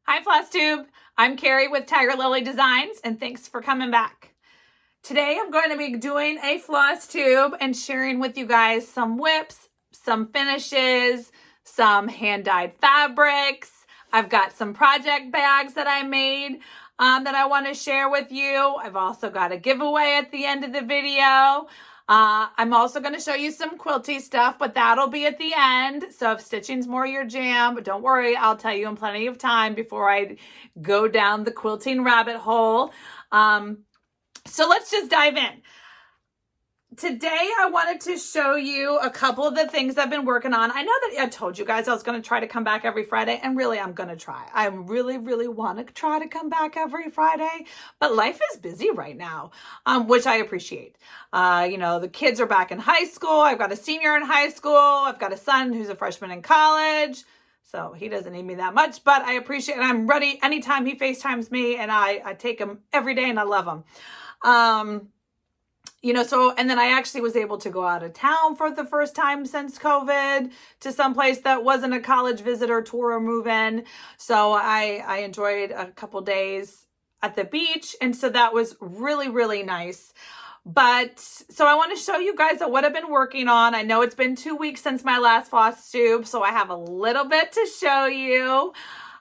Hi Flosstube, I'm Carrie with Tiger Lily Designs and thanks for coming back. Today I'm going to be doing a floss tube and sharing with you guys some WIPs, some finishes, some hand-dyed fabrics. I've got some project bags that I made that I want to share with you. I've also got a giveaway at the end of the video. I'm also going to show you some quilty stuff, but that'll be at the end. So if stitching's more your jam, but don't worry, I'll tell you in plenty of time before I go down the quilting rabbit hole. So let's just dive in. Today, I wanted to show you a couple of the things I've been working on. I know that I told you guys I was going to try to come back every Friday, and really, I'm going to try. I really want to try to come back every Friday, but life is busy right now, which I appreciate. You know, the kids are back in high school. I've got a senior in high school. I've got a son who's a freshman in college, so he doesn't need me that much, but I appreciate it. I'm ready anytime he FaceTimes me, and I take him every day, and I love him. You know, so, and then I actually was able to go out of town for the first time since COVID to someplace that wasn't a college visitor tour or move-in. So I enjoyed a couple days at the beach. And so that was really nice. But so I want to show you guys what I've been working on. I know it's been 2 weeks since my last Flosstube, so I have a little bit to show you.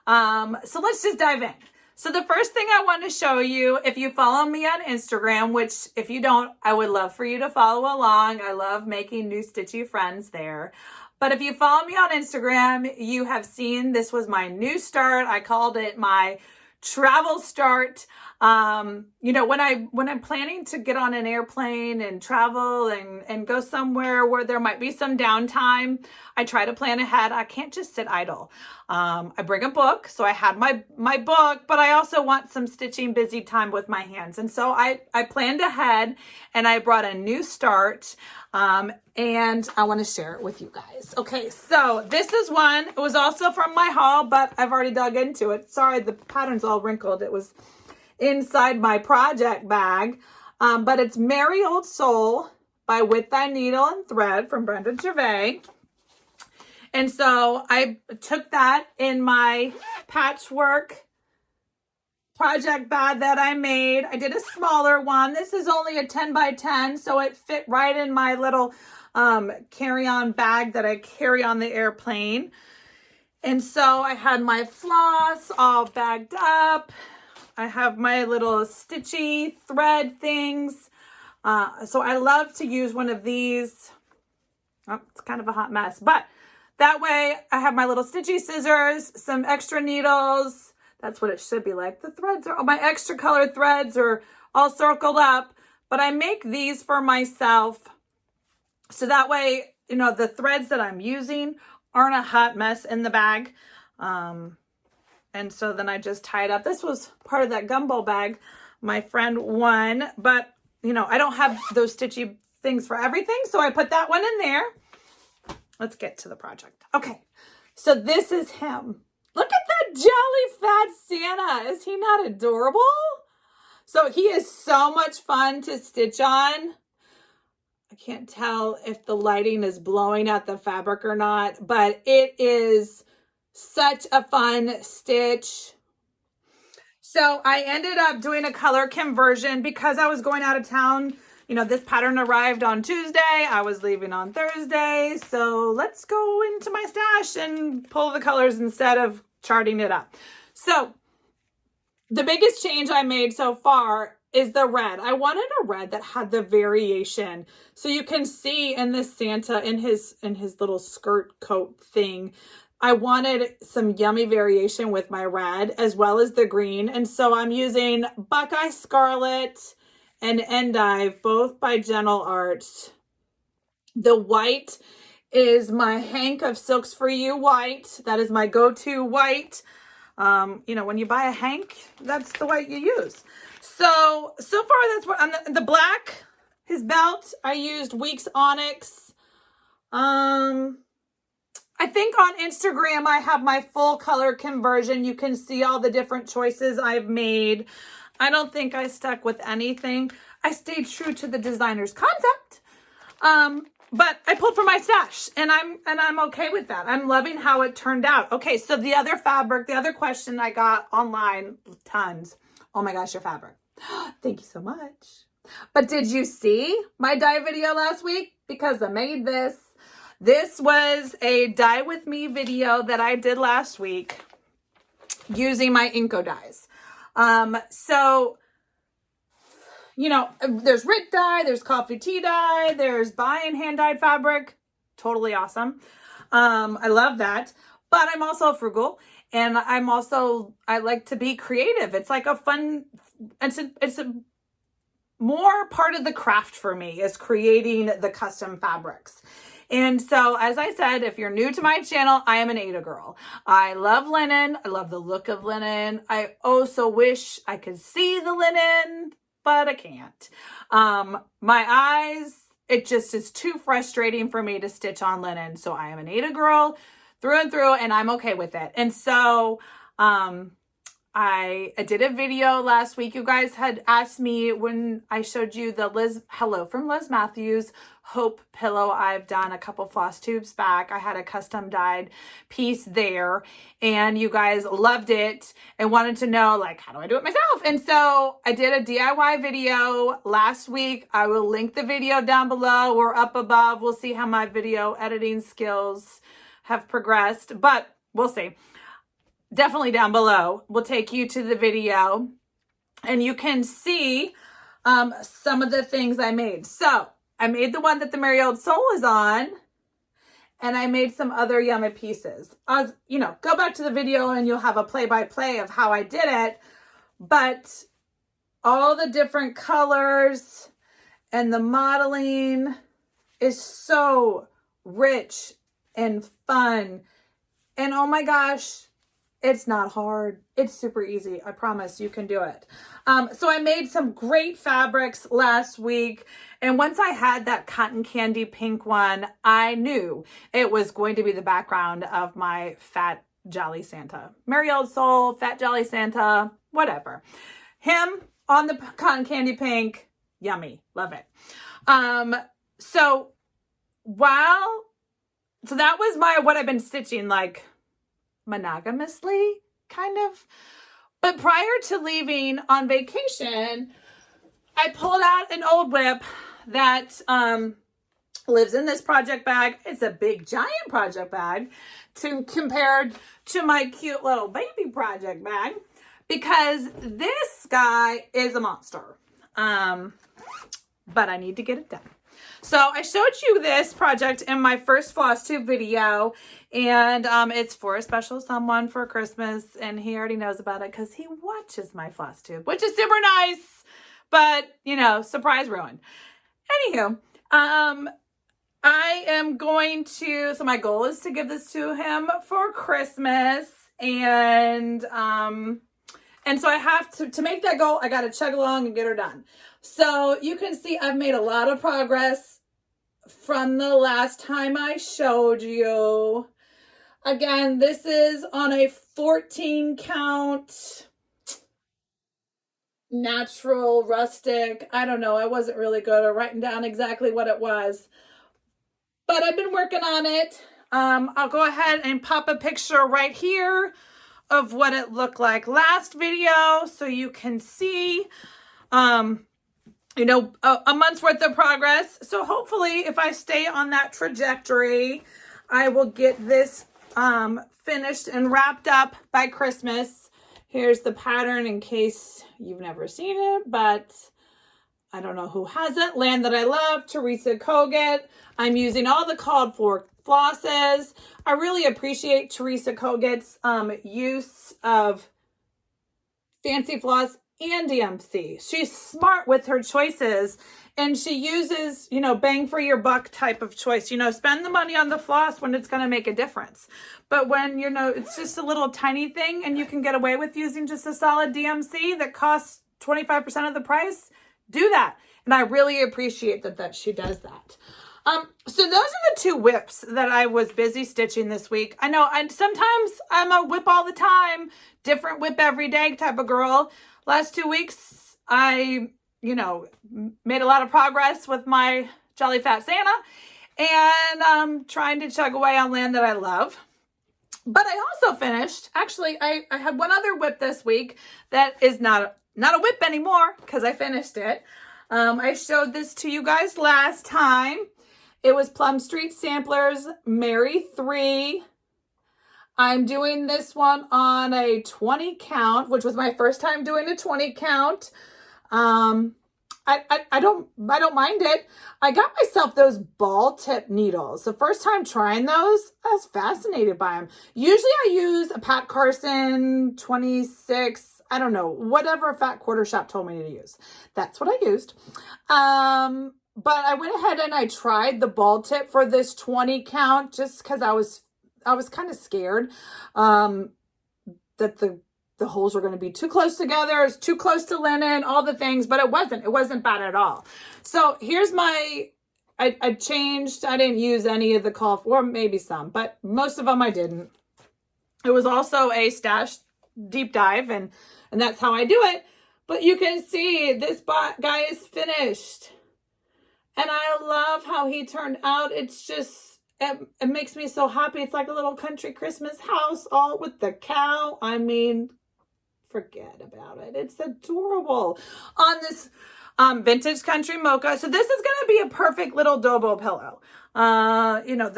So let's just dive in. So the first thing I want to show you, if you follow me on Instagram, which if you don't, I would love for you to follow along. I love making new stitchy friends there. But if you follow me on Instagram, you have seen this was my new start. I called it my travel start. You know, when I'm planning to get on an airplane and travel and go somewhere where there might be some downtime, I try to plan ahead. I can't just sit idle. I bring a book, so I had my book, but I also want some stitching busy time with my hands. And so I planned ahead and I brought a new start, and I want to share it with you guys. Okay, so this is one. It was also from my haul, but I've already dug into it. Sorry, the pattern's all wrinkled. It was inside my project bag, but it's Merry Old Soul by With Thy Needle and Thread from Brenda Gervais. And so I took that in my patchwork project bag that I made. I did a smaller one. This is only a 10 by 10, so it fit right in my little carry-on bag that I carry on the airplane. And so I had my floss all bagged up. I have my little stitchy thread things. So I love to use one of these. Oh, it's kind of a hot mess, but that way I have my little stitchy scissors, some extra needles. That's what it should be like. The threads are, my extra colored threads are all circled up, but I make these for myself. So that way, you know, the threads that I'm using aren't a hot mess in the bag. And so then I just tie it up. This was part of that gumbo bag my friend won, but you know, I don't have those stitchy things for everything. So I put that one in there. Let's get to the project. Okay, so this is him. Look at that jolly fat Santa. Is he not adorable? So he is so much fun to stitch on. I can't tell if the lighting is blowing at the fabric or not, but it is such a fun stitch. So I ended up doing a color conversion because I was going out of town. You know, this pattern arrived on Tuesday. I was leaving on Thursday. So let's go into my stash and pull the colors instead of charting it up. So the biggest change I made so far is the red. I wanted a red that had the variation. So you can see in this Santa in his little skirt coat thing, I wanted some yummy variation with my red as well as the green. And so I'm using Buckeye Scarlet and Endive, both by Gentle Arts. The white is my Hank of Silks For You white. That is my go-to white. You know, when you buy a Hank, that's the white you use. So far that's what, on the black, his belt, I used Weeks Onyx. I think on Instagram, I have my full color conversion. You can see all the different choices I've made. I don't think I stuck with anything. I stayed true to the designer's concept. but I pulled from my stash, and I'm okay with that. I'm loving how it turned out. Okay, so the other fabric, the other question I got online, tons. Oh my gosh, your fabric. Thank you so much. But did you see my dye video last week? Because I made this. This was a dye with me video that I did last week using my Inco dyes. So, you know, there's RIT dye, there's coffee tea dye, there's buy and hand dyed fabric. Totally awesome. I love that. But I'm also frugal, and I like to be creative. It's like a fun, it's a more part of the craft for me is creating the custom fabrics. And so, as I said, if you're new to my channel, I am an Aida girl. I love linen. I love the look of linen. I also wish I could see the linen, but I can't. My eyes, it just is too frustrating for me to stitch on linen. So I am an Aida girl through and through, and I'm okay with it. And so, I did a video last week. You guys had asked me when I showed you the Hello from Liz Matthews Hope pillow I've done a couple floss tubes back. I had a custom dyed piece there, and you guys loved it and wanted to know, like, how do I do it myself? And so I did a DIY video last week. I will link the video down below or up above. We'll see how my video editing skills have progressed, but we'll see. Definitely down below. We'll take you to the video, and you can see some of the things I made. So I made the one that the merry old soul is on, and I made some other yummy pieces. You know, go back to the video and you'll have a play-by-play of how I did it, but all the different colors and the modeling is so rich and fun. And oh my gosh, it's not hard. It's super easy. I promise you can do it. So I made some great fabrics last week. And once I had that cotton candy pink one, I knew it was going to be the background of my fat jolly Santa. Merry old soul, fat jolly Santa, whatever. Him on the cotton candy pink, yummy. Love it. So that was what I've been stitching, like, monogamously, kind of. But prior to leaving on vacation, I pulled out an old WIP that lives in this project bag. It's a big giant project bag compared to my cute little baby project bag, because this guy is a monster. But I need to get it done. So I showed you this project in my first Flosstube video, and it's for a special someone for Christmas, and he already knows about it because he watches my Flosstube, which is super nice, but, you know, surprise ruin. Anywho, I am going to, so my goal is to give this to him for Christmas, and so I have to make that goal, I got to chug along and get her done. So you can see I've made a lot of progress from the last time I showed you. Again, this is on a 14 count natural rustic. I don't know. I wasn't really good at writing down exactly what it was, but I've been working on it. I'll go ahead and pop a picture right here of what it looked like last video, so you can see, you know, a month's worth of progress. So hopefully, if I stay on that trajectory, I will get this finished and wrapped up by Christmas. Here's the pattern in case you've never seen it, but I don't know who hasn't. Land That I Love, Teresa Kogut. I'm using all the called for flosses. I really appreciate Teresa Kogut's use of fancy floss and DMC. She's smart with her choices, and she uses, you know, bang for your buck type of choice. You know, spend the money on the floss when it's going to make a difference. But when, you know, it's just a little tiny thing and you can get away with using just a solid DMC that costs 25% of the price, do that. And I really appreciate that she does that. So those are the two WIPs that I was busy stitching this week. I know sometimes I'm a WIP all the time, different WIP every day type of girl. Last 2 weeks, I, you know, made a lot of progress with my Jolly Fat Santa. and I'm trying to chug away on land that I love. But I also finished, actually, I had one other WIP this week that is not a WIP anymore because I finished it. I showed this to you guys last time. It was Plum Street Samplers Mary 3. I'm doing this one on a 20 count, which was my first time doing a 20 count. I don't mind it. I got myself those ball tip needles. The first time trying those, I was fascinated by them. Usually I use a Pat Carson 26, I don't know, whatever Fat Quarter Shop told me to use. That's what I used. But I went ahead and I tried the ball tip for this 20 count just because I was kind of scared that the holes were going to be too close together. It's too close to linen, all the things, but it wasn't bad at all. So here's I changed. I didn't use any of the call for, maybe some, but most of them I didn't. It was also a stash deep dive and that's how I do it. But you can see this guy is finished. And I love how he turned out. It's just, it makes me so happy. It's like a little country Christmas house, all with the cow. I mean, forget about it. It's adorable. On this vintage country mocha. So this is going to be a perfect little Dobo pillow. You know,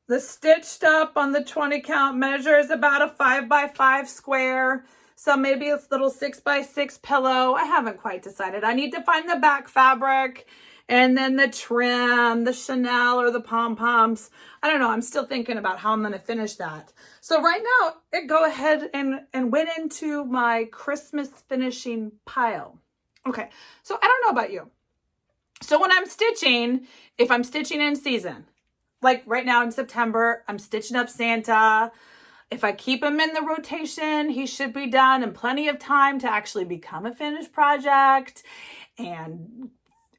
the stitched up on the 20 count measure is about a 5x5 square. So maybe a little 6x6 pillow. I haven't quite decided. I need to find the back fabric. And then the trim, the Chanel or the pom-poms. I don't know. I'm still thinking about how I'm going to finish that. So right now, go ahead and went into my Christmas finishing pile. Okay. So I don't know about you. So when I'm stitching, if I'm stitching in season, like right now in September, I'm stitching up Santa. If I keep him in the rotation, he should be done in plenty of time to actually become a finished project and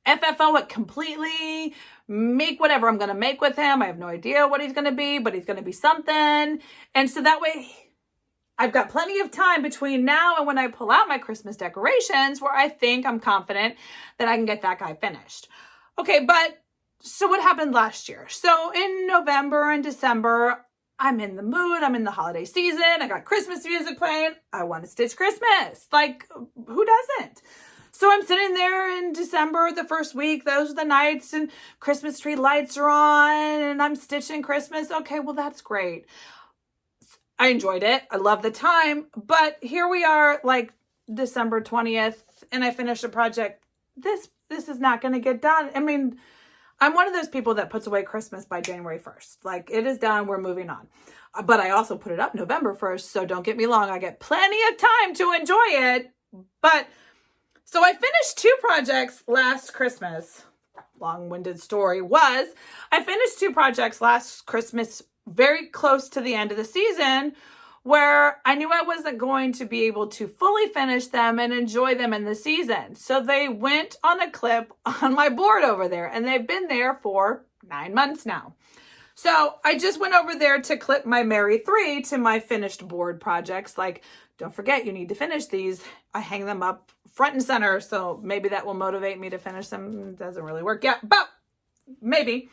FFO it completely, make whatever I'm going to make with him. I have no idea what he's going to be, but he's going to be something. And so that way I've got plenty of time between now and when I pull out my Christmas decorations where I think I'm confident that I can get that guy finished. Okay, but so what happened last year? So in November and December, I'm in the mood. I'm in the holiday season. I got Christmas music playing. I want to stitch Christmas. Like, who doesn't? So I'm sitting there in December, the first week, those are the nights and Christmas tree lights are on and I'm stitching Christmas. Okay, well, that's great. I enjoyed it. I love the time, but here we are like December 20th and I finished a project. This is not going to get done. I mean, I'm one of those people that puts away Christmas by January 1st. Like it is done. We're moving on. But I also put it up November 1st. So don't get me wrong. I get plenty of time to enjoy it, but so I finished 2 projects last Christmas. Long-winded story was, I finished 2 projects last Christmas very close to the end of the season where I knew I wasn't going to be able to fully finish them and enjoy them in the season. So they went on a clip on my board over there and they've been there for 9 months now. So I just went over there to clip my Mary 3 to my finished board projects. Like, don't forget, you need to finish these. I hang them up front and center, so maybe that will motivate me to finish them. It doesn't really work yet, but maybe.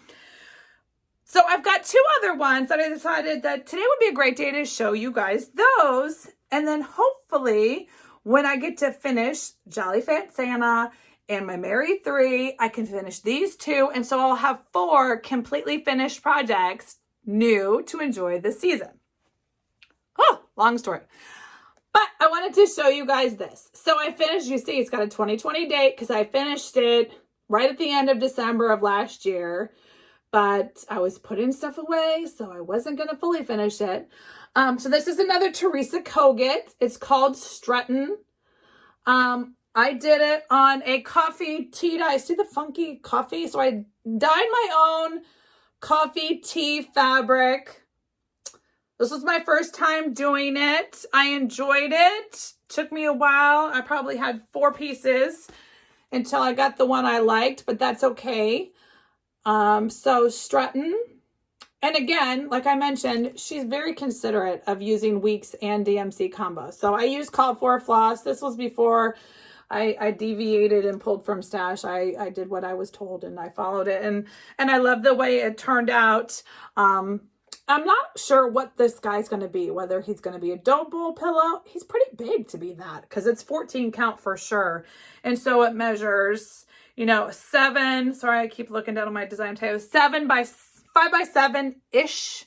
So I've got 2 other ones that I decided that today would be a great day to show you guys those. And then hopefully when I get to finish Jolly Fat Santa and my Mary 3, I can finish these 2. And so I'll have 4 completely finished projects new to enjoy this season. Oh, long story. But I wanted to show you guys this. So I finished, you see, it's got a 2020 date because I finished it right at the end of December of last year. But I was putting stuff away, so I wasn't going to fully finish it. So this is another Teresa Kogut. It's called Struttin. I did it on a coffee tea dye. See the funky coffee? So I dyed my own coffee tea fabric. This was my first time doing it. I enjoyed it. Took me a while. I probably had 4 pieces until I got the one I liked, but that's okay. So Struttin. And again, like I mentioned, she's very considerate of using weeks and DMC combos. So I used called for floss. This was before I deviated and pulled from stash. I did what I was told and I followed it, and I love the way it turned out. I'm not sure what this guy's going to be, whether he's going to be a double pillow. He's pretty big to be that, because it's 14 count for sure. And so it measures, you know, 7, sorry, I keep looking down on my design table, 5 by 7-ish.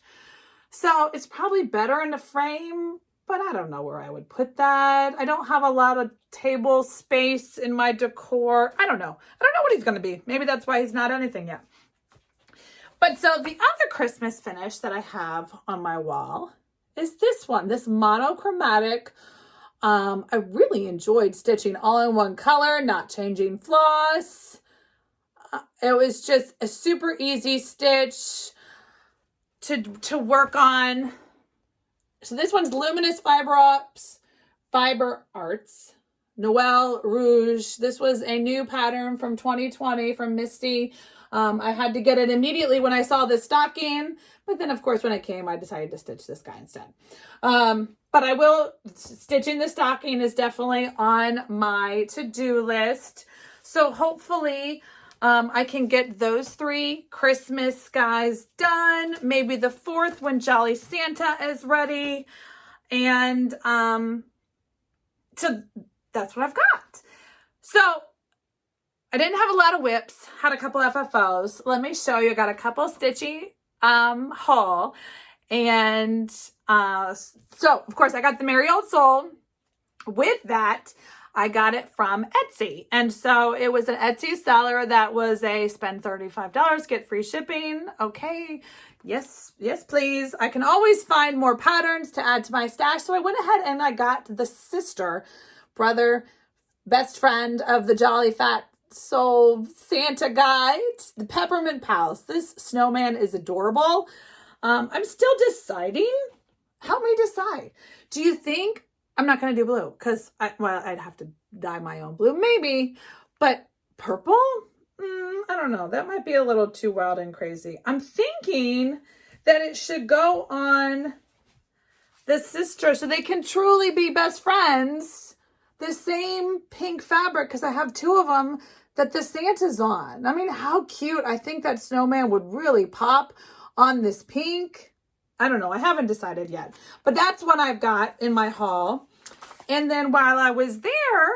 So it's probably better in the frame, but I don't know where I would put that. I don't have a lot of table space in my decor. I don't know. I don't know what he's going to be. Maybe that's why he's not anything yet. But so the other Christmas finish that I have on my wall is this one, this monochromatic. I really enjoyed stitching all in one color, not changing floss. It was just a super easy stitch to work on. So this one's Luminous Fiber Arts, Noel Rouge. This was a new pattern from 2020 from Misty. I had to get it immediately when I saw this stocking, but then of course when it came, I decided to stitch this guy instead. But stitching the stocking is definitely on my to-do list. So hopefully I can get those 3 Christmas guys done. Maybe the 4th when Jolly Santa is ready. And so that's what I've got. So I didn't have a lot of WIPs, had a couple FFOs. Let me show you. I got a couple stitchy haul. And so, of course, I got the Merry Old Soul. With that, I got it from Etsy. And so it was an Etsy seller that was a spend $35, get free shipping. Okay. Yes, please. I can always find more patterns to add to my stash. So I went ahead and I got the sister, brother, best friend of the Jolly Fat Soul Santa guy, the Peppermint Pals. This snowman is adorable. I'm still deciding. Help me decide. Do you think I'm not going to do blue? Because I'd have to dye my own blue, maybe. But purple? I don't know. That might be a little too wild and crazy. I'm thinking that it should go on the sister so they can truly be best friends. The same pink fabric, because I have 2 of them that the Santa's on. I mean, how cute. I think that snowman would really pop on this pink. I don't know. I haven't decided yet. But that's what I've got in my haul. And then while I was there,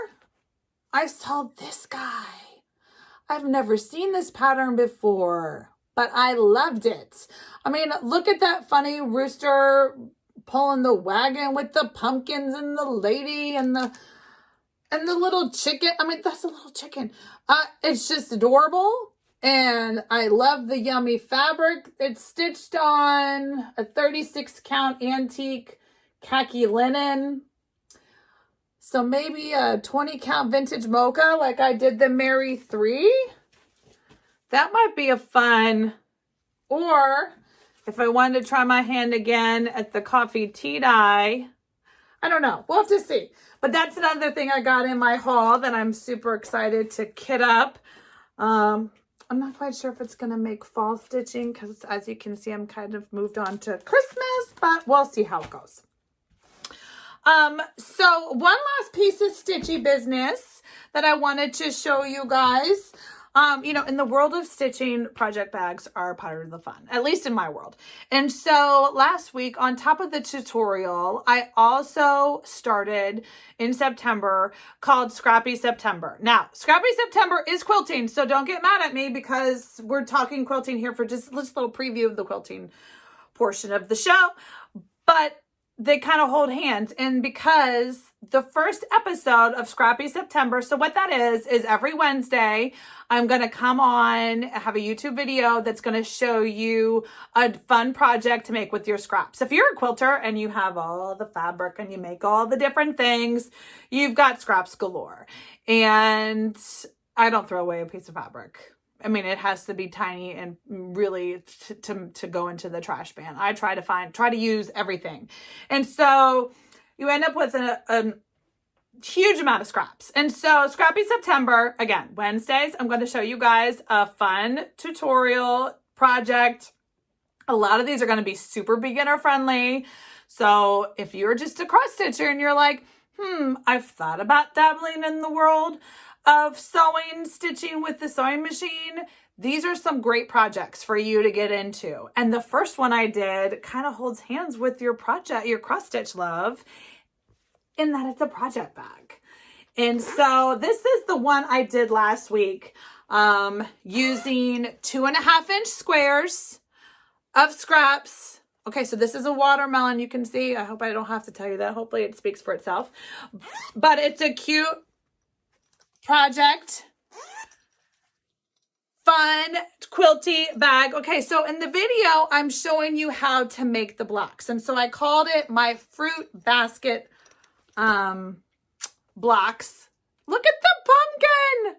I saw this guy. I've never seen this pattern before, but I loved it. I mean, look at that funny rooster pulling the wagon with the pumpkins and the lady and the little chicken. I mean, that's a little chicken. It's just adorable. And I love the yummy fabric. It's stitched on a 36 count antique khaki linen. So maybe a 20 count vintage mocha like I did the Mary 3. That might be a fun. Or if I wanted to try my hand again at the coffee tea dye. I don't know. We'll have to see. But that's another thing I got in my haul that I'm super excited to kit up. I'm not quite sure if it's going to make fall stitching because, as you can see, I'm kind of moved on to Christmas, but we'll see how it goes. So one last piece of stitchy business that I wanted to show you guys. You know, in the world of stitching, project bags are part of the fun, at least in my world. And so last week, on top of the tutorial, I also started in September called Scrappy September. Now, Scrappy September is quilting, so don't get mad at me because we're talking quilting here for just a little preview of the quilting portion of the show. But they kind of hold hands. And because the first episode of Scrappy September, so what that is every Wednesday, I'm going to come on, have a YouTube video that's going to show you a fun project to make with your scraps. If you're a quilter and you have all the fabric and you make all the different things, you've got scraps galore. And I don't throw away a piece of fabric. I mean, it has to be tiny and really to go into the trash bin. I try to use everything. And so you end up with a huge amount of scraps. And so Scrappy September, again, Wednesdays, I'm going to show you guys a fun tutorial project. A lot of these are going to be super beginner friendly. So if you're just a cross stitcher and you're like, I've thought about dabbling in the world of sewing, stitching with the sewing machine. These are some great projects for you to get into. And the first one I did kind of holds hands with your project, your cross stitch love, in that it's a project bag. And so this is the one I did last week, using 2.5-inch squares of scraps. Okay, so this is a watermelon, you can see. I hope I don't have to tell you that. Hopefully it speaks for itself. But it's a cute project. Fun quilty bag. Okay, so in the video, I'm showing you how to make the blocks. And so I called it my fruit basket blocks. Look at the pumpkin.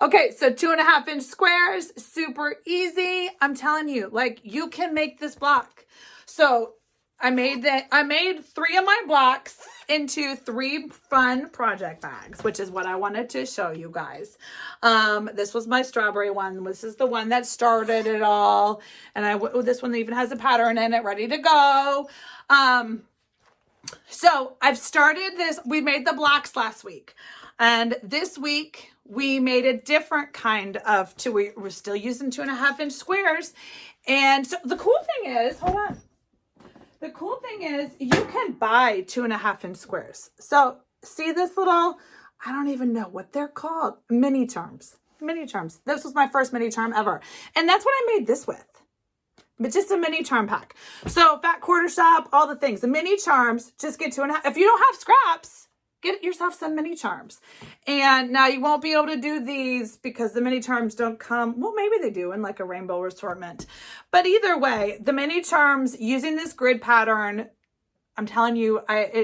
Okay, so 2.5-inch squares, super easy. I'm telling you, like, you can make this block. So I made 3 of my blocks into 3 fun project bags, which is what I wanted to show you guys. This was my strawberry one. This is the one that started it all. And this one even has a pattern in it ready to go. So I've started this. We made the blocks last week. And this week we made a different kind of we're still using 2.5-inch squares. And so the cool thing is, hold on. The cool thing is you can buy 2.5-inch squares. So see this little, I don't even know what they're called. Mini charms. Mini charms. This was my first mini charm ever. And that's what I made this with. But just a mini charm pack. So fat quarter shop, all the things. The mini charms, just get 2.5. If you don't have scraps, get yourself some mini charms. And now you won't be able to do these because the mini charms don't come. Well, maybe they do in like a rainbow assortment. But either way, the mini charms using this grid pattern, I'm telling you,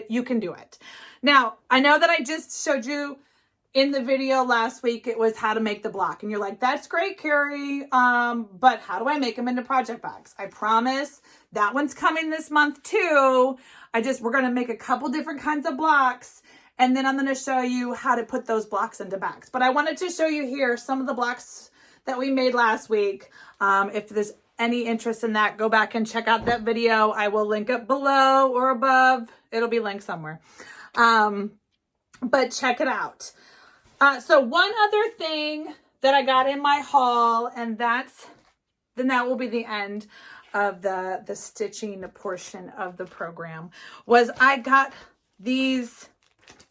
you can do it. Now, I know that I just showed you in the video last week, it was how to make the block. And you're like, that's great, Carrie. But how do I make them into project bags? I promise that one's coming this month too. We're going to make a couple different kinds of blocks. And then I'm going to show you how to put those blocks into bags. But I wanted to show you here some of the blocks that we made last week. If there's any interest in that, go back and check out that video. I will link it below or above. It'll be linked somewhere. But check it out. So one other thing that I got in my haul, and that will be the end of the stitching portion of the program, was I got these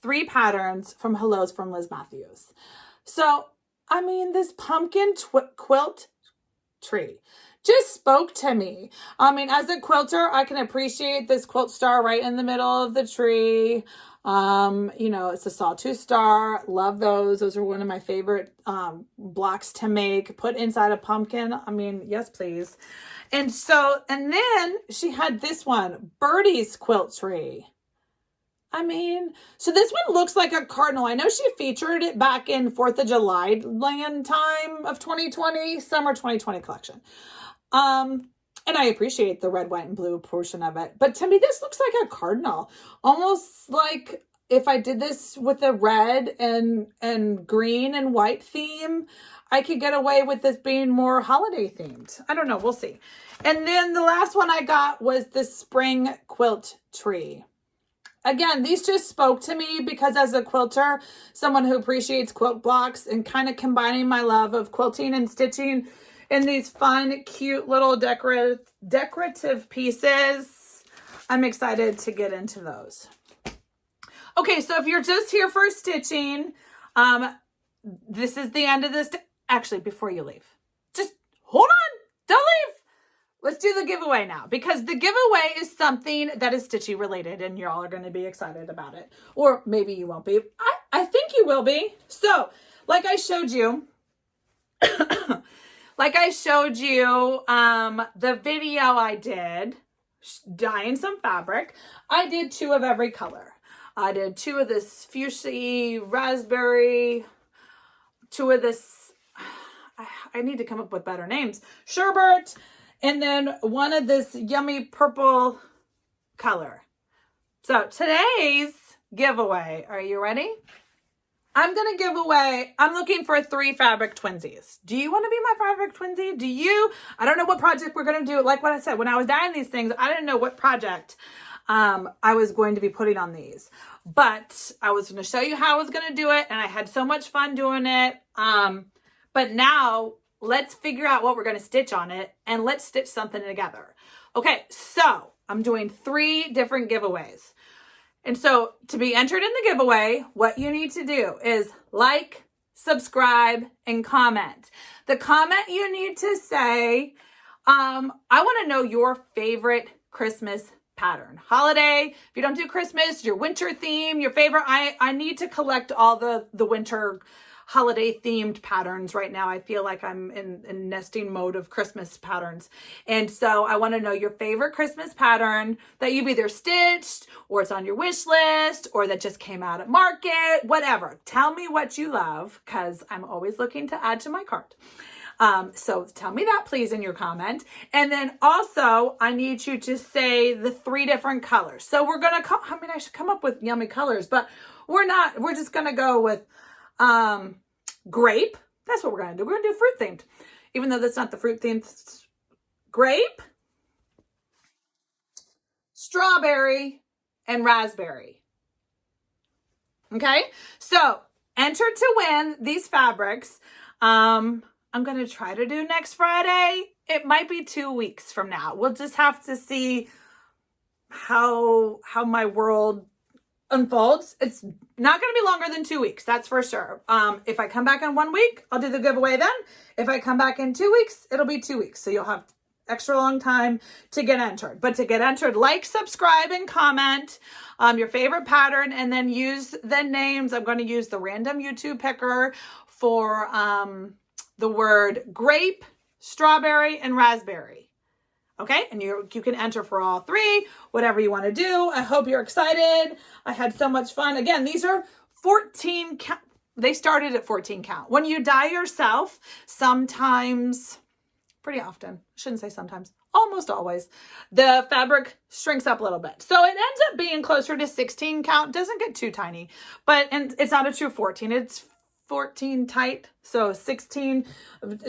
3 patterns from Hellos from Liz Matthews. So, I mean, this pumpkin quilt tree just spoke to me. I mean, as a quilter, I can appreciate this quilt star right in the middle of the tree. You know, it's a sawtooth star. Love those. Those are one of my favorite blocks to make. Put inside a pumpkin. I mean, yes, please. And then she had this one, Birdie's quilt tree. I mean, so this one looks like a cardinal. I know she featured it back in 4th of July land time of 2020, summer 2020 collection. And I appreciate the red, white, and blue portion of it. But to me, this looks like a cardinal. Almost like if I did this with a red and green and white theme, I could get away with this being more holiday themed. I don't know. We'll see. And then the last one I got was the spring quilt tree. Again, these just spoke to me because as a quilter, someone who appreciates quilt blocks and kind of combining my love of quilting and stitching in these fun, cute little decorative pieces, I'm excited to get into those. Okay, so if you're just here for stitching, this is the end of this. Actually, before you leave, just hold on, don't leave. Let's do the giveaway now, because the giveaway is something that is stitchy related and y'all are going to be excited about it. Or maybe you won't be. I think you will be. So, like I showed you, the video I did, dyeing some fabric, I did 2 of every color. I did 2 of this fuchsia raspberry, 2 of this, I need to come up with better names, sherbet, and then 1 of this yummy purple color. So today's giveaway, are you ready? I'm going to give away, I'm looking for 3 fabric twinsies. Do you want to be my fabric twinsie? Do you? I don't know what project we're going to do. Like what I said, when I was dyeing these things, I didn't know what project I was going to be putting on these. But I was going to show you how I was going to do it, and I had so much fun doing it. But now let's figure out what we're going to stitch on it, and let's stitch something together. Okay, so I'm doing 3 different giveaways. And so to be entered in the giveaway, what you need to do is like, subscribe, and comment. The comment you need to say, I want to know your favorite Christmas pattern. Holiday, if you don't do Christmas, your winter theme, your favorite. I need to collect all the winter holiday themed patterns right now. I feel like I'm in nesting mode of Christmas patterns. And so I want to know your favorite Christmas pattern that you've either stitched or it's on your wish list or that just came out at market, whatever. Tell me what you love, because I'm always looking to add to my cart. So tell me that please in your comment. And then also I need you to say the 3 different colors. So we're going to I should come up with yummy colors, but we're just going to go with, grape. That's what we're going to do. We're going to do fruit themed, even though that's not the fruit themed. Grape, strawberry, and raspberry. Okay. So enter to win these fabrics. I'm going to try to do next Friday. It might be 2 weeks from now. We'll just have to see how my world unfolds. It's not going to be longer than 2 weeks. That's for sure. If I come back in 1 week, I'll do the giveaway then. If I come back in 2 weeks, it'll be 2 weeks. So you'll have extra long time to get entered. But to get entered, like, subscribe, and comment your favorite pattern, and then use the names. I'm going to use the random YouTube picker for the word grape, strawberry, and raspberry. Okay, and you can enter for all 3, whatever you want to do. I hope you're excited. I had so much fun. Again, these are 14 count. They started at 14 count. When you dye yourself, sometimes, pretty often, shouldn't say sometimes, almost always, the fabric shrinks up a little bit. So it ends up being closer to 16 count. Doesn't get too tiny, and it's not a true 14. It's 14 tight, so 16.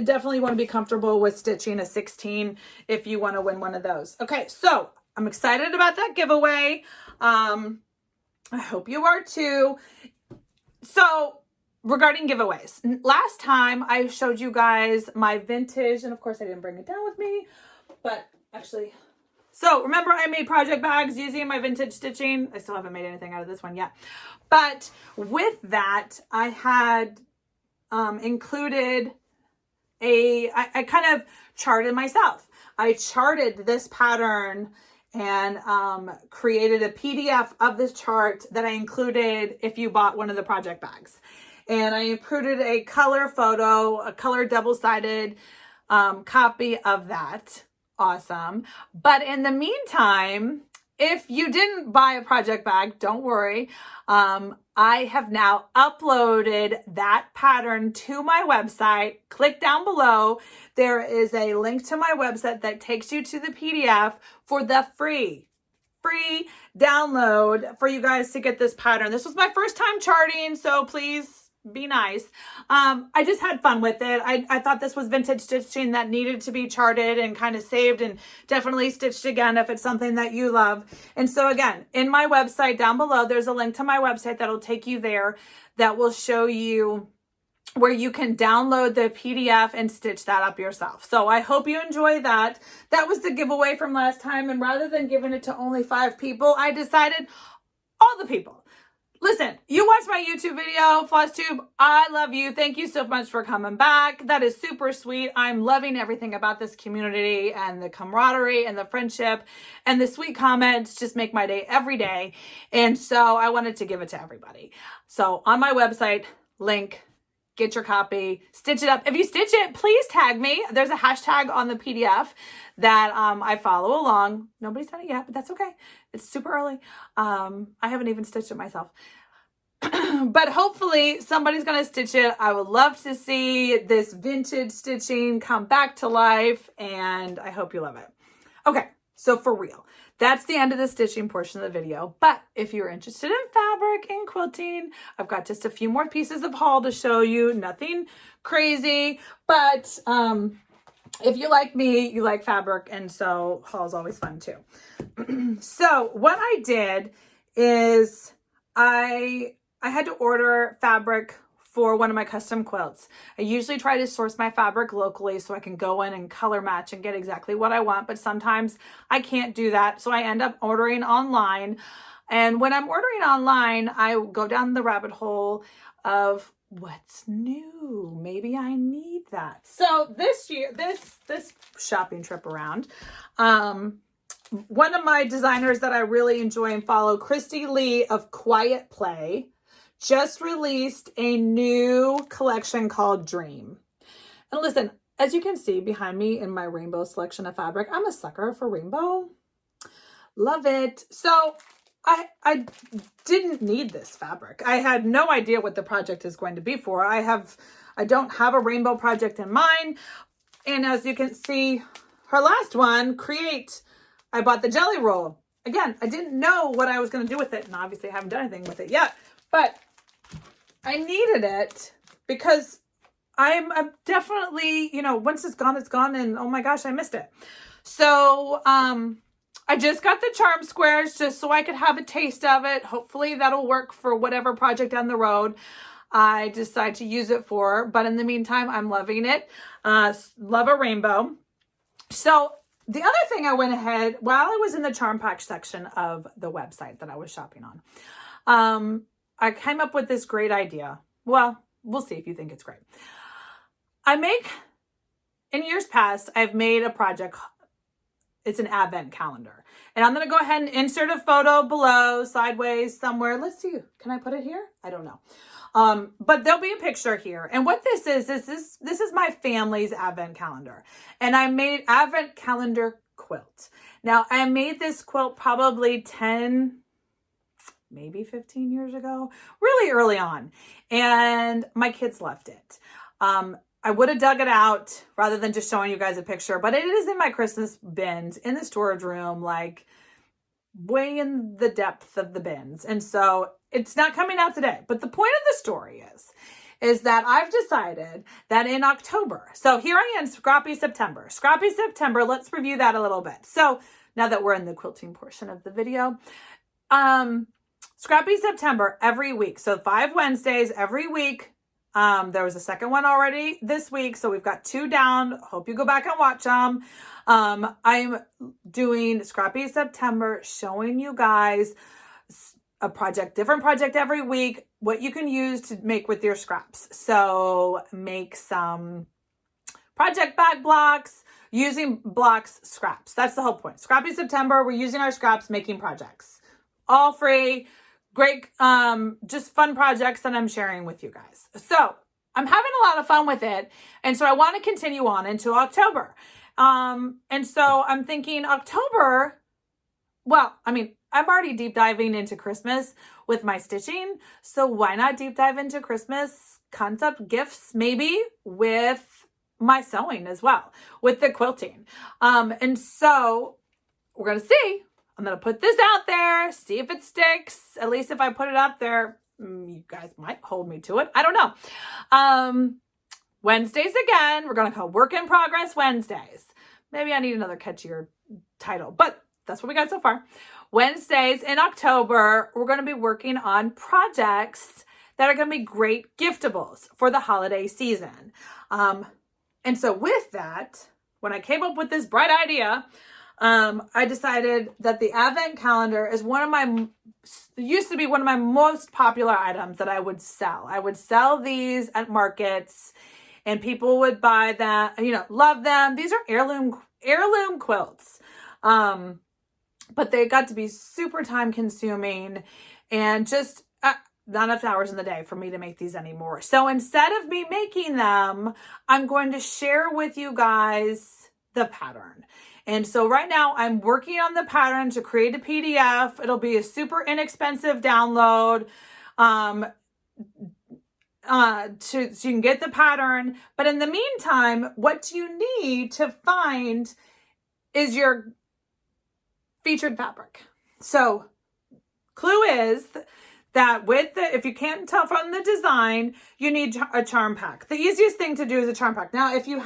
Definitely want to be comfortable with stitching a 16 if you want to win one of those. Okay, so I'm excited about that giveaway. I hope you are too. So regarding giveaways, last time I showed you guys my vintage, and of course I didn't bring it down with me, but actually, so remember I made project bags using my vintage stitching. I still haven't made anything out of this one yet. But with that, I had included I kind of charted myself. I charted this pattern and created a PDF of this chart that I included if you bought one of the project bags. And I included a color photo, a color double-sided copy of that. Awesome. But in the meantime, if you didn't buy a project bag, don't worry. I have now uploaded that pattern to my website. Click down below. There is a link to my website that takes you to the PDF for the free download for you guys to get this pattern. This was my first time charting, so please be nice. I just had fun with it. I thought this was vintage stitching that needed to be charted and kind of saved and definitely stitched again if it's something that you love. And so again, in my website down below, there's a link to my website that'll take you there that will show you where you can download the PDF and stitch that up yourself. So I hope you enjoy that. That was the giveaway from last time. And rather than giving it to only 5 people, I decided all the people. Listen, you watched my YouTube video, Flosstube. I love you. Thank you so much for coming back. That is super sweet. I'm loving everything about this community and the camaraderie and the friendship and the sweet comments just make my day every day. And so I wanted to give it to everybody. So on my website, link, get your copy, stitch it up. If you stitch it, please tag me. There's a hashtag on the PDF that I follow along. Nobody's done it yet, but that's okay. It's super early. I haven't even stitched it myself. But hopefully somebody's going to stitch it. I would love to see this vintage stitching come back to life, and I hope you love it. Okay, so for real, that's the end of the stitching portion of the video. But if you're interested in fabric and quilting, I've got just a few more pieces of haul to show you. Nothing crazy, but if you like me, you like fabric, and so haul is always fun too. So what I did is I had to order fabric for one of my custom quilts. I usually try to source my fabric locally so I can go in and color match and get exactly what I want, but sometimes I can't do that. So I end up ordering online. And when I'm ordering online, I go down the rabbit hole of what's new. Maybe I need that. So this year, this shopping trip around, one of my designers that I really enjoy and follow, Christy Lee of Quiet Play, just released a new collection called Dream. And listen, as you can see behind me in my rainbow selection of fabric, I'm a sucker for rainbow. Love it. So I didn't need this fabric. I had no idea what the project is going to be for. I don't have a rainbow project in mind. And as you can see, her last one, Create, I bought the jelly roll. Again, I didn't know what I was going to do with it. And obviously I haven't done anything with it yet. But I needed it because I'm definitely, you know, once it's gone, and oh my gosh, I missed it. So, I just got the charm squares just so I could have a taste of it. Hopefully that'll work for whatever project down the road I decide to use it for. But in the meantime, I'm loving it. Love a rainbow. So the other thing I went ahead, while I was in the charm pack section of the website that I was shopping on, I came up with this great idea. Well, we'll see if you think it's great. In years past, I've made a project. It's an advent calendar. And I'm going to go ahead and insert a photo below, sideways, somewhere. Let's see. Can I put it here? I don't know. But there'll be a picture here. And what this is my family's advent calendar. And I made advent calendar quilt. Now, I made this quilt probably 10, maybe 15 years ago, really early on. And my kids left it. I would have dug it out rather than just showing you guys a picture, but it is in my Christmas bins in the storage room, like way in the depth of the bins. And so it's not coming out today. But the point of the story is that I've decided that in October, so here I am, Scrappy September, let's review that a little bit. So now that we're in the quilting portion of the video, Scrappy September every week. So 5 Wednesdays every week. There was a second one already this week, so we've got 2 down. Hope you go back and watch them. I'm doing Scrappy September, showing you guys a project, different project every week, what you can use to make with your scraps. So make some project bag blocks, using blocks, scraps. That's the whole point. Scrappy September, we're using our scraps, making projects. All free. Great, just fun projects that I'm sharing with you guys. So I'm having a lot of fun with it. And so I want to continue on into October. And so I'm thinking October, well, I mean, I'm already deep diving into Christmas with my stitching. So why not deep dive into Christmas concept gifts, maybe with my sewing as well, with the quilting. And so we're going to see. I'm going to put this out there, see if it sticks. At least if I put it out there, you guys might hold me to it. I don't know. Wednesdays again, we're going to call Work in Progress Wednesdays. Maybe I need another catchier title, but that's what we got so far. Wednesdays in October, we're going to be working on projects that are going to be great giftables for the holiday season. And so with that, when I came up with this bright idea, I decided that the advent calendar is used to be one of my most popular items that I would sell. I would sell these at markets and people would buy them, love them. These are heirloom quilts. But they got to be super time consuming and just not enough hours in the day for me to make these anymore. So instead of me making them, I'm going to share with you guys the pattern. And so right now I'm working on the pattern to create a PDF. It'll be a super inexpensive download so you can get the pattern. But in the meantime, what you need to find is your featured fabric. So clue is that if you can't tell from the design, you need a charm pack. The easiest thing to do is a charm pack. Now, if you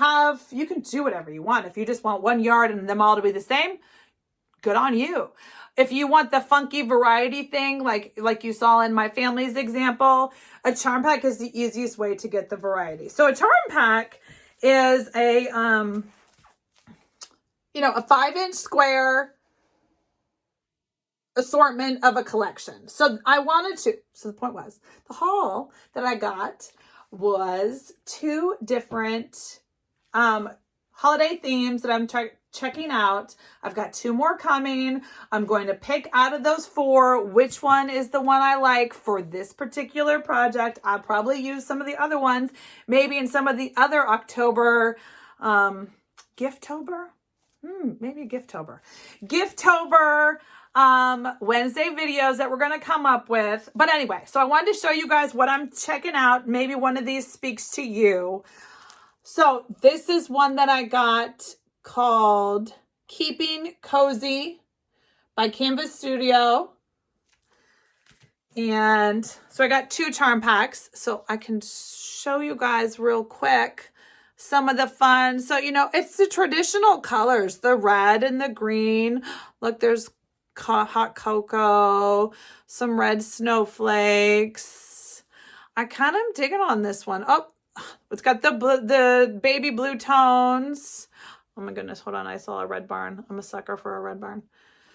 can do whatever you want. If you just want 1 yard and them all to be the same, good on you. If you want the funky variety thing, like you saw in my family's example, a charm pack is the easiest way to get the variety. So a charm pack is a, you know, a 5-inch square assortment of a collection. So I wanted to, so the point was, the haul that I got was 2 different holiday themes that I'm checking out. I've got 2 more coming. I'm going to pick out of those 4 which one is the one I like for this particular project. I'll probably use some of the other ones, maybe in some of the other October GIFT-tober. Maybe GIFT-tober. GIFT-tober Wednesday videos that we're going to come up with. But anyway, so I wanted to show you guys what I'm checking out. Maybe one of these speaks to you. So this is one that I got called Keeping Cozy by Canvas Studio. And so I got 2 charm packs. So I can show you guys real quick some of the fun. So, you know, it's the traditional colors, the red and the green. Look, there's hot cocoa, some red snowflakes. I kind of am digging on this one. Oh, it's got the baby blue tones. Oh my goodness, hold on. I saw a red barn. I'm a sucker for a red barn.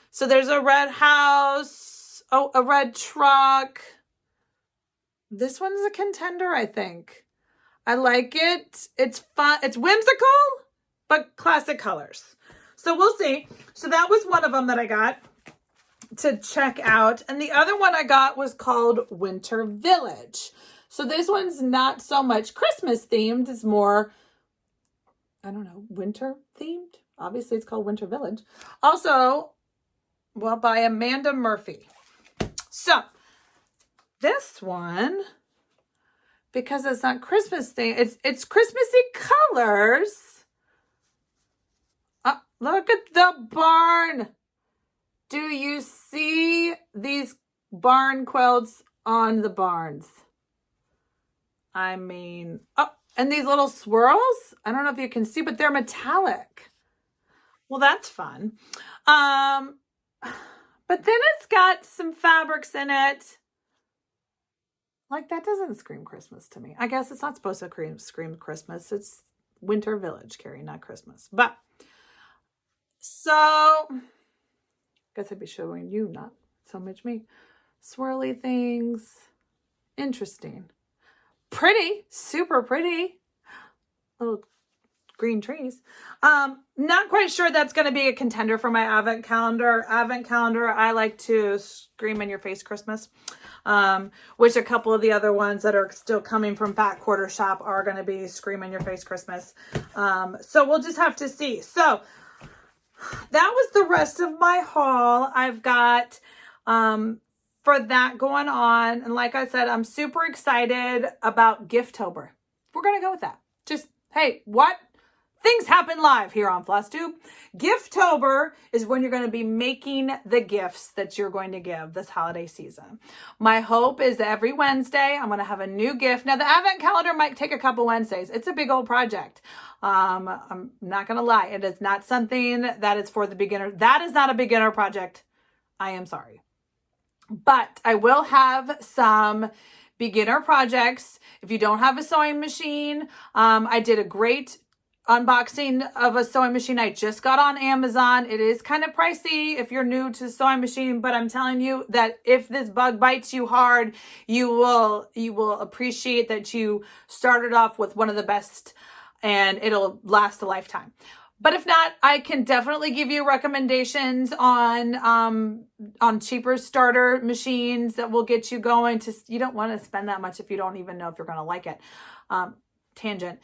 So there's a red house. Oh, a red truck. This one's a contender, I think. I like it. It's fun. It's whimsical, but classic colors. So we'll see. So that was one of them that I got to check out. And the other one I got was called Winter Village. So this one's not so much Christmas themed. It's more, I don't know, winter themed. Obviously it's called Winter Village. Also, well, by Amanda Murphy. So this one, because it's not Christmas themed, it's Christmassy colors. Look at the barn. Do you see these barn quilts on the barns? I mean, oh, and these little swirls. I don't know if you can see, but they're metallic. Well, that's fun. But then it's got some fabrics in it. Like, that doesn't scream Christmas to me. I guess it's not supposed to scream Christmas. It's Winter Village, Carrie, not Christmas. But, so, I guess I'd be showing you, not so much me. Swirly things. Interesting. Pretty. Super pretty. Little green trees. Not quite sure that's going to be a contender for my advent calendar. Advent calendar, I like to scream in your face Christmas. Which a couple of the other ones that are still coming from Fat Quarter Shop are going to be scream in your face Christmas. So we'll just have to see. So that was the rest of my haul. I've got for that going on. And like I said, I'm super excited about GIFT-tober. We're going to go with that. Just, hey, what? Things happen live here on Flosstube. GIFT-tober is when you're going to be making the gifts that you're going to give this holiday season. My hope is that every Wednesday I'm going to have a new gift. Now the advent calendar might take a couple Wednesdays. It's a big old project. I'm not going to lie. It is not something that is for the beginner. That is not a beginner project. I am sorry. But I will have some beginner projects. If you don't have a sewing machine, I did a great unboxing of a sewing machine I just got on Amazon. It is kind of pricey if you're new to sewing machine, but I'm telling you that if this bug bites you hard, you will appreciate that you started off with one of the best and it'll last a lifetime. But if not, I can definitely give you recommendations on cheaper starter machines that will get you going. You don't want to spend that much if you don't even know if you're going to like it. Tangent.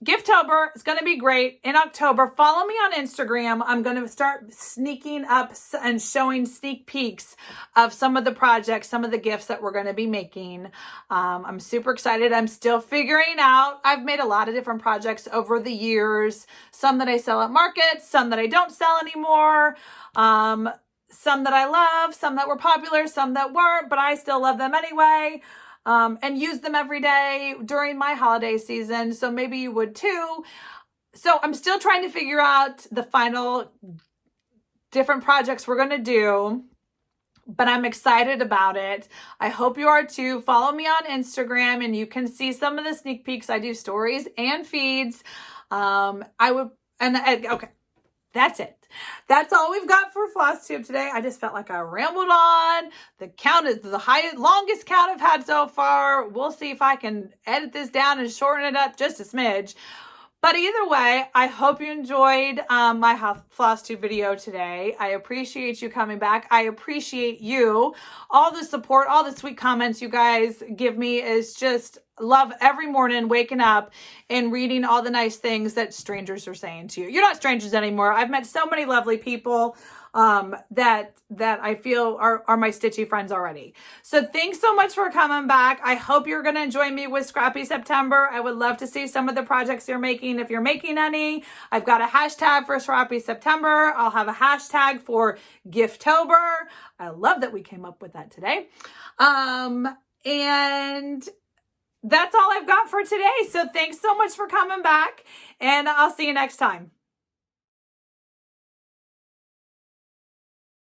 GIFT-tober is going to be great in October. Follow me on Instagram. I'm going to start sneaking up and showing sneak peeks of some of the projects, some of the gifts that we're going to be making. I'm super excited. I'm still figuring out. I've made a lot of different projects over the years. Some that I sell at markets, some that I don't sell anymore. Some that I love, some that were popular, some that weren't, but I still love them anyway. And use them every day during my holiday season. So maybe you would too. So I'm still trying to figure out the final different projects we're going to do, but I'm excited about it. I hope you are too. Follow me on Instagram and you can see some of the sneak peeks. I do stories and feeds. Okay, that's it. That's all we've got for Flosstube today. I just felt like I rambled on. The count is the longest count I've had so far. We'll see if I can edit this down and shorten it up just a smidge. But either way, I hope you enjoyed my Flosstube video today. I appreciate you coming back. I appreciate you. All the support, all the sweet comments you guys give me is just love every morning waking up and reading all the nice things that strangers are saying to you. You're not strangers anymore. I've met so many lovely people that I feel are my stitchy friends already. So thanks so much for coming back. I hope you're going to join me with Scrappy September. I would love to see some of the projects you're making. If you're making any, I've got a hashtag for Scrappy September. I'll have a hashtag for GIFT-tober. I love that we came up with that today. And that's all I've got for today. So thanks so much for coming back, and I'll see you next time.